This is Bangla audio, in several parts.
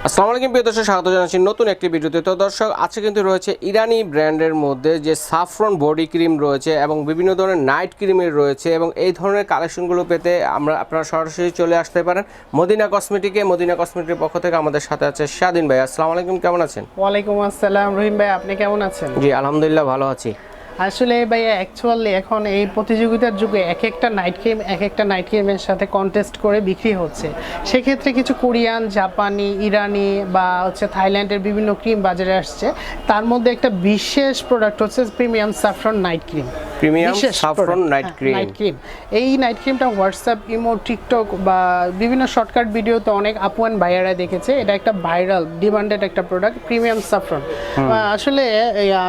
আসসালামু আলাইকুম প্রিয় দর্শক, স্বাগত জানাচ্ছি নতুন একটি ভিডিওতে। তো দর্শক, আজকে কিন্তু রয়েছে ইরানি ব্র্যান্ডের মধ্যে যে সাফরন বডি ক্রিম রয়েছে এবং বিভিন্ন ধরনের নাইট ক্রিমের রয়েছে, এবং এই ধরনের কালেকশনগুলো পেতে আপনারা সরাসরি চলে আসতে পারেন মদিনা কসমেটিকে। মদিনা কসমেটিকের পক্ষ থেকে আমাদের সাথে আছে স্বাধীন ভাই। আসসালামু আলাইকুম, কেমন আছেন? ওয়ালাইকুম আসসালাম রহিম ভাই, আপনি কেমন আছেন? জি আলহামদুলিল্লাহ ভালো আছি। আসলে ভাই অ্যাকচুয়ালি এখন এই প্রতিযোগিতার যুগে এক একটা নাইট ক্রিমের সাথে কন্টেস্ট করে বিক্রি হচ্ছে। সেক্ষেত্রে কিছু কোরিয়ান, জাপানি, ইরানি বা হচ্ছে থাইল্যান্ডের বিভিন্ন ক্রিম বাজারে আসছে। তার মধ্যে একটা বিশেষ প্রোডাক্ট হচ্ছে premium saffron night cream. Premium saffron night cream. এই নাইট ক্রিমটা হোয়াটসঅ্যাপ, ইমো, টিকটক বা বিভিন্ন শর্টকাট ভিডিওতে অনেক আপুয়ান ভাইয়ারা দেখেছে। এটা একটা ভাইরাল ডিমান্ডেড একটা প্রোডাক্ট, প্রিমিয়াম সাফরন। আসলে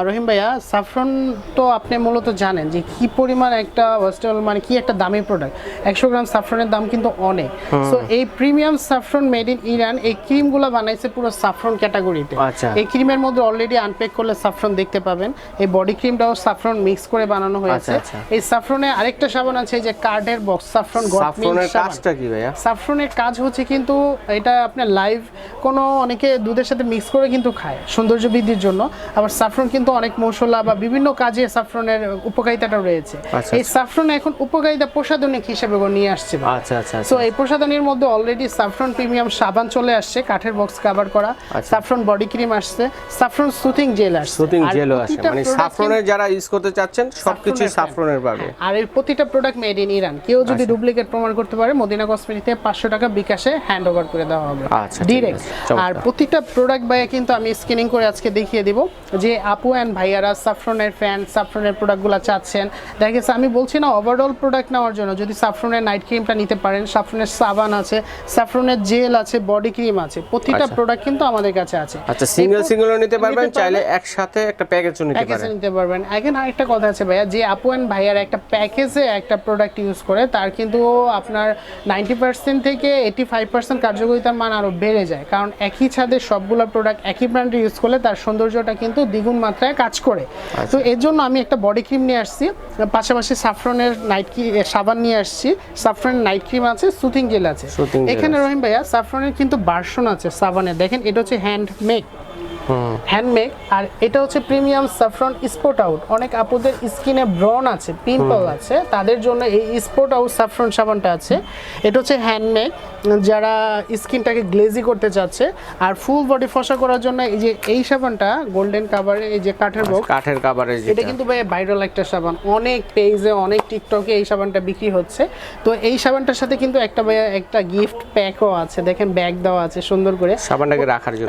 রহিম ভাইয়া, সাফরন তো আপনি মূলত জানেন যে কি পরিমাণ একটা ওয়েস্টেবল, মানে কি একটা দামি প্রোডাক্ট। 100 গ্রাম সাফরনের দাম কিন্তু অনেক। সো এই premium saffron made in Iran, এই ক্রিমগুলো বানাইছে পুরো সাফরন ক্যাটাগরিতে। এই ক্রিমের মধ্যে অলরেডি আনপ্যাক করলে সাফরন দেখতে পাবেন। এই বডি ক্রিমটাও সাফরন মিক্স করে বানানো হয়েছে। এই সাফরনে আরেকটা সাবান আছে যে কার্ডের বক্স সাফরন গড মিল্ক। সাফরনের কাজটা কি ভাইয়া? সাফরনের কাজ হচ্ছে কিন্তু এটা আপনার লাইভ কোনো অনেকে দুধের সাথে মিক্স করে কিন্তু খায় সৌন্দর্য বৃদ্ধির জন্য। আবার সাফরন কিন্তু অনেক মশলা বা বিভিন্ন কাজে সাফরনের উপকারিতাটা রয়েছে। এই সাফরন এখন উপকারিতা প্রসাধনিক হিসেবে নিয়ে আসছে। সো এই প্রসাধনীর মধ্যে অলরেডি সাফরন প্রিমিয়াম সাবান চলে আসছে, কাঠের বক্স কভার করা। সাফরন বডি ক্রিম আসছে, সাফরন সুথিং জেল আসছে। সুথিং জেলও আসে, মানে সাফরনের যারা ইউজ করতে চাচ্ছেন সবকিছু সাফরনের পাবে। আর এই প্রতিটা প্রোডাক্ট মেড ইন ইরান। কেউ যদি ডুপ্লিকেট প্রমাণ করতে পারে, মদিনা কসমেটিতে 500 টাকা বিকাশে হ্যান্ড ওভার করে দেওয়া হবে ডিরেক্ট। আর প্রতিটা প্রোডাক্ট ভাইয়া কিন্তু আমি স্ক্যানিং করে আজকে দেখিয়ে দিব যে আপু অ্যান্ড ভাইয়ারা সাফরনের ফ্যান, সাফরনের প্রোডাক্টগুলো চাচ্ছেন। দেখা গেছে আমি বলছি না ওভারঅল প্রোডাক্ট নেওয়ার জন্য যদি সাফরনের নাইট ক্রিমটা নিতে পারেন, সাফরনের সাবান আছে, সাফরনের জেল আছে, বডি ক্রিম আছে, প্রতিটা প্রোডাক্ট কিন্তু আমাদের কাছে আছে। আচ্ছা, সিঙ্গেলও নিতে পারবেন, চাইলে একসাথে একটা প্যাকেজও নিতে পারবেন। এখন আরেকটা কথা আছে ভাইয়া, যে আপু অ্যান্ড ভাইয়ার একটা প্যাকেজে একটা প্রোডাক্ট ইউজ করে তার কিন্তু আপনার 90% থেকে 85% কার্যকারিতার মান আরও বেড়ে যায়। কারণ একই ছাদে সবগুলো প্রোডাক্ট একই ব্র্যান্ডে ইউজ করলে তার সৌন্দর্যটা কিন্তু দ্বিগুণ মাত্রায় কাজ করে। তো এর জন্য আমি একটা বডি ক্রিম নিয়ে আসছি, পাশাপাশি সাফরনের নাইট সাবান নিয়ে আসছি, সাফরনের নাইট ক্রিম আছে, সুথিং জেল আছে। এখানে রহিম ভাইয়া সাফরনের কিন্তু ভার্সন আছে সাবানের। দেখেন এটা হচ্ছে হ্যান্ডমেড, আর এটা হচ্ছে প্রিমিয়াম সাফরন স্পট আউট। অনেক আপুদের স্কিনে ব্রন আছে, পিম্পল আছে, তাদের জন্য এই স্পট আউট সাফরন সাবানটা আছে। এটা হচ্ছে হ্যান্ডমেড, যারা স্কিনটাকে গ্লেজি করতে চাচ্ছে। আর ফুল বডি ফসা করার জন্য এই যে এই সাবানটা গোল্ডেন কাভারে, এই যে কাঠের কাভারে, এটা কিন্তু ভাই ভাইরাল একটা সাবান। অনেক পেজে, অনেক টিকটকে এই সাবানটা বিক্রি হচ্ছে। তো এই সাবানটার সাথে কিন্তু একটা গিফট প্যাকও আছে। দেখেন ব্যাগ দেওয়া আছে সুন্দর করে সাবানটাকে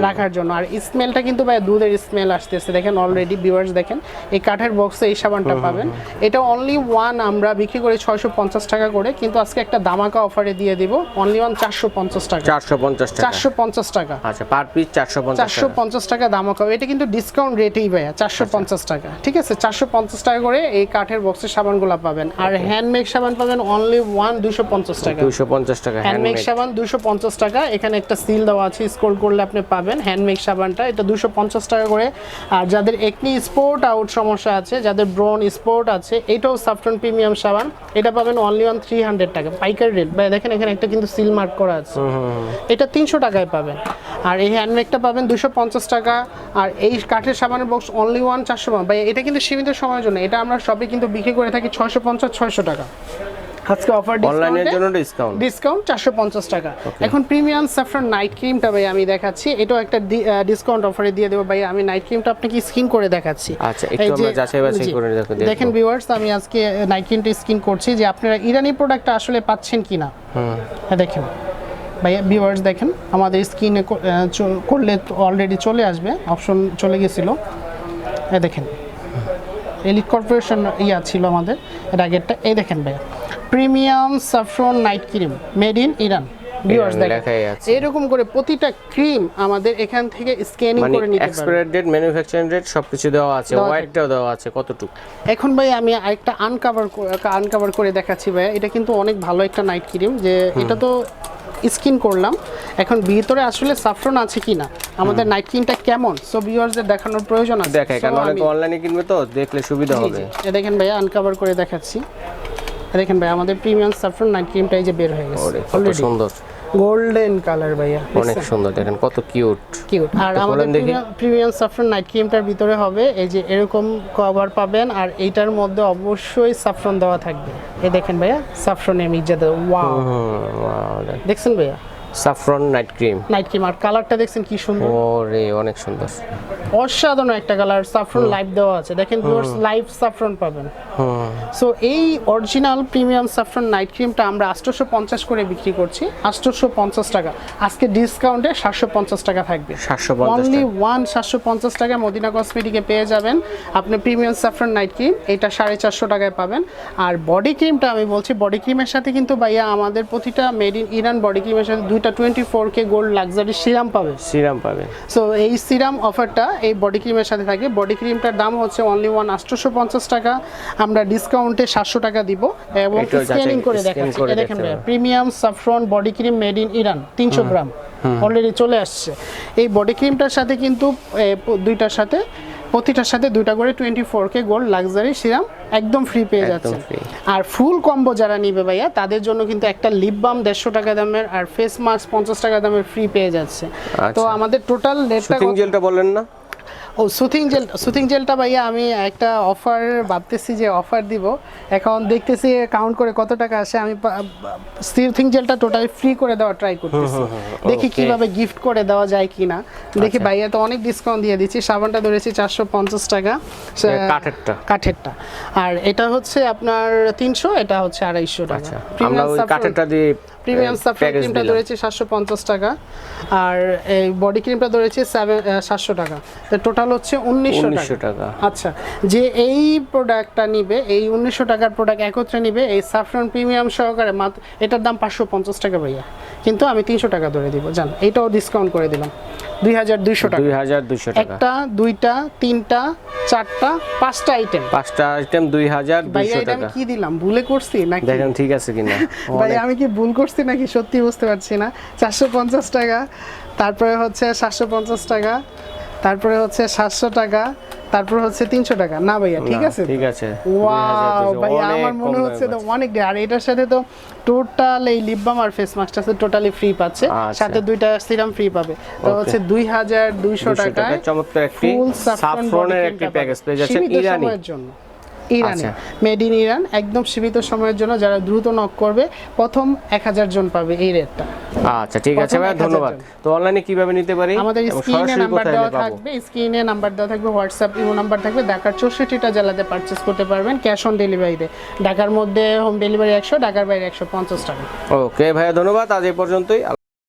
রাখার জন্য। আর স্মেলটা কিন্তু ভাই দুধের স্মেল আসতেছে। দেখেন অলরেডি ভিউয়ার্স দেখেন এই কাঠের বক্সে এই সাবানটা পাবেন। এটা অনলি ওয়ান আমরা বিক্রি করি 650 টাকা করে, কিন্তু আজকে একটা দামাকা অফারে দিয়ে দিব অনলি ওয়ান 450 টাকা। 450 টাকা। আচ্ছা, পার পিস 450 টাকা দামাকা। এটা কিন্তু ডিসকাউন্ট রেটেই ভাইয়া 450 টাকা। ঠিক আছে, 450 টাকা করে এই কাঠের বক্সের সাবানগুলো পাবেন। আর হ্যান্ডমেড সাবান পাবেন অনলি ওয়ান 250 টাকা। 250 টাকা হ্যান্ডমেড সাবান 250 টাকা। এখানে একটা সিল দেওয়া আছে, স্ক্রল করলে আপনি পাবেন হ্যান্ডমেড সাবানটা। এটা 250 টাকা করে। আর যাদের একনি স্পট আউট সমস্যা আছে, যাদের ব্রন স্পট আছে, এটাও সাফরন প্রিমিয়াম সাবান। এটা পাবেন অনলি ওয়ান 300 টাকা পাইকারি রেট। ভাই দেখেন এখানে একটা কিন্তু সিল মার্ক করা আছে, এটা 300 টাকায় পাবেন। আর এই হ্যান্ডমেডটা পাবেন 250 টাকা। আর এই কাঠের সাবানের বক্স অনলি ওয়ান 400 টাকা। ভাই এটা কিন্তু সীমিত সময়ের জন্য, এটা আমরা সবে কিন্তু বিক্রি করে থাকি 650-600 টাকা। আজকে অফার অনলাইনের জন্য ডিসকাউন্ট 450 টাকা। এখন প্রিমিয়াম সাফরন নাইট ক্রিমটা ভাই আমি দেখাচ্ছি, এটাও একটা ডিসকাউন্ট অফারে দিয়ে দেব। ভাই আমি নাইট ক্রিমটা আপনাকে স্কিন করে দেখাচ্ছি। আচ্ছা, একটু আমরা যাচাই করে দেখেন ভিউয়ার্স, আমি আজকে নাইট ক্রিমটা স্কিন করছি যে আপনারা ইরানি প্রোডাক্টটা আসলে পাচ্ছেন কিনা। হ্যাঁ দেখেন ভাইয়া, ভিউয়ার্স দেখেন আমাদের স্কিনে করলে অলরেডি চলে আসবে, অপশন চলে গেছিল। হ্যাঁ দেখেন এলিট কর্পোরেশন ছিল আমাদের এর আগেরটা। এই দেখেন ভাইয়া premium saffron night cream made in Iran. Viewers দেখেন এরকম করে প্রতিটা ক্রিম আমাদের এখান থেকে স্ক্যানিং করে নিতে পারবেন। এক্সপায়ার ডেট, ম্যানুফ্যাকচারিং ডেট সবকিছু দেওয়া আছে, ওয়াইটটাও দেওয়া আছে কতটুকু। এখন ভাই আমি আরেকটা আনকভার করে দেখাচ্ছি ভাইয়া। এটা কিন্তু অনেক ভালো একটা নাইট ক্রিম, যে এটা তো স্কিন করলাম, এখন ভিতরে আসলে সাফরন আছে কিনা, আমাদের নাইট ক্রিমটা কেমন, সো ভিউয়ারদের দেখানোর প্রয়োজন আছে। দেখাই, কারণ অনেকে অনলাইনে কিনবে তো, দেখলে সুবিধা হবে। দেখেন ভাইয়া আনকভার করে দেখাচ্ছি। দেখেন ভাই আমাদের প্রিমিয়াম সাফরন নাইট ক্রিমটা এই যে বের হয়ে গেছে অলরেডি। সুন্দর। গোল্ডেন কালার ভাইয়া, অনেক সুন্দর, দেখেন কত কিউট। কিউট। আর আমাদের প্রিমিয়াম সাফরন নাইট ক্রিমটার ভিতরে হবে এই যে এরকম কভার পাবেন, আর এইটার মধ্যে অবশ্যই সাফরন দেওয়া থাকবে। এই দেখেন ভাইয়া সাফরনের মির্জাদা, ওয়াও দেখছেন ভাইয়া saffron night cream, night cream. আর কালারটা দেখছেন কি সুন্দর, ওরে অনেক সুন্দর, অসাধারণ একটা কালার। সাফরন লাইভ দেওয়া আছে, দেখেন ভিউয়ার্স লাইভ সাফরন পাবেন। সো এই অরিজিনাল প্রিমিয়াম সাফরন নাইট ক্রিমটা আমরা 850 করে বিক্রি করছি, 850 টাকা। আজকে ডিসকাউন্টে 750 টাকা থাকবে, 750 অনলি 750 টাকা মদিনা কসমেটিকে পেয়ে যাবেন আপনি প্রিমিয়াম সাফরন নাইট ক্রিম। এটা 450 টাকায় পাবেন। আর বডি ক্রিমটা আমি বলছি, বডি ক্রিমের সাথে কিন্তু ভাইয়া আমাদের প্রতিটা মেড ইন ইরান বডি ক্রিমের সাথে 2টা 24K গোল্ড লাক্সারি সিরাম পাবে, সিরাম পাবে। সো এই সিরাম অফারটা এই বডি ক্রিমের সাথে থাকে। বডি ক্রিমটার দাম হচ্ছে অনলি 850 টাকা, আমরা ডিসকাউন্টে 700 টাকা দিব। এবং স্ক্যানিং করে দেখাচ্ছি, দেখেন premium saffron body cream made in Iran 300 gram already চলে আসছে। এই বডি ক্রিমটার সাথে কিন্তু দুইটার সাথে প্রতিটার সাথে 2টা করে 24K গোল্ড লাক্সারি সিরাম একদম ফ্রি পেয়ে যাচ্ছে। আর ফুল কম্বো যারা নিবে ভাইয়া তাদের জন্য কিন্তু একটা লিপ বাম 150 টাকা দামের আর ফেস মাস্ক 50 টাকা দামের ফ্রি পেয়ে যাচ্ছে। তো আমাদের টোটাল রেটটা, শুটিং জেলটা বলেন না? ও সুথিং জেলটা ভাইয়া আমি একটা অফার ভাবতেছি যে অফার দিব, এখন দেখতেছি কাউন্ট করে কত টাকা আসে। আমি সুথিং জেলটা টোটালি ফ্রি করে দেওয়া ট্রাই করতেছি, দেখি কিভাবে গিফট করে দেওয়া যায় কিনা। দেখি ভাইয়া তো অনেক ডিসকাউন্ট দিয়ে দিচ্ছি। সাবানটা ধরেছি 450 টাকা কাঠেরটা, আর এটা হচ্ছে আপনার 300, এটা হচ্ছে 250 টাকা। আমরা ওই কাঠেরটা দিয়ে প্রিমিয়াম সাফরন ক্রিমটা ধরেছি 750 টাকা, আর এই বডি ক্রিমটা ধরেছি 700 টাকা। তো টোটাল হচ্ছে 1900 টাকা। আচ্ছা, যে এই প্রোডাক্টটা নিবে, এই 1900 টাকার প্রোডাক্ট একত্রে নিবে এই সাফরন প্রিমিয়াম সহকারে, মাত্র এটার দাম 550 টাকা ভাইয়া, কিন্তু আমি 300 টাকা ধরে দিব। জান এটাও ডিসকাউন্ট করে দিলাম 2200 টাকা। 2200 টাকা, একটা, দুইটা, তিনটা, চারটা, পাঁচটা আইটেম 2200 টাকা। আমি কি দিলাম, ভুলে করছি নাকি? দেখেন ঠিক আছে কিনা ভাই আমি কি ভুল করছি নাকি সত্যি বুঝতে পারছি না। 450 টাকা, তারপরে হচ্ছে 750 টাকা, তারপরে হচ্ছে 700 টাকা, তারপর হচ্ছে 300 টাকা। না ভাইয়া ঠিক আছে, ঠিক আছে। ওয়াও ভাই আমার মনে হচ্ছে তো অনেক। আর এটার সাথে তো টোটাল এই লিপ বাম আর ফেস মাস্কটা টোটালি ফ্রি পাচ্ছে, সাথে 2টা সিরাম ফ্রি পাবে। তো হচ্ছে 2200 টাকায় চমৎকার একটি সাফরনের একটি প্যাকেজ পেয়ে যাচ্ছেন ইরানির জন্য। ইরানি মেড ইন ইরান, একদম সীমিত সময়ের জন্য। যারা দ্রুত নক করবে প্রথম 1000 জন পাবে এই রেটটা। আচ্ছা ঠিক আছে ভাই, ধন্যবাদ। তো অনলাইনে কিভাবে নিতে পারি? আমাদের স্ক্রিনে নাম্বার দেওয়া থাকবে, স্ক্রিনে নাম্বার দেওয়া থাকবে, হোয়াটসঅ্যাপ ইমো নাম্বার থাকবে। ঢাকার 64টা জেলাতে পারচেজ করতে পারবেন ক্যাশ অন ডেলিভারিতে। ঢাকার মধ্যে হোম ডেলিভারি 100, ঢাকার বাইরে 150 টাকা। ওকে ভাইয়া ধন্যবাদ, আজ এই পর্যন্তই।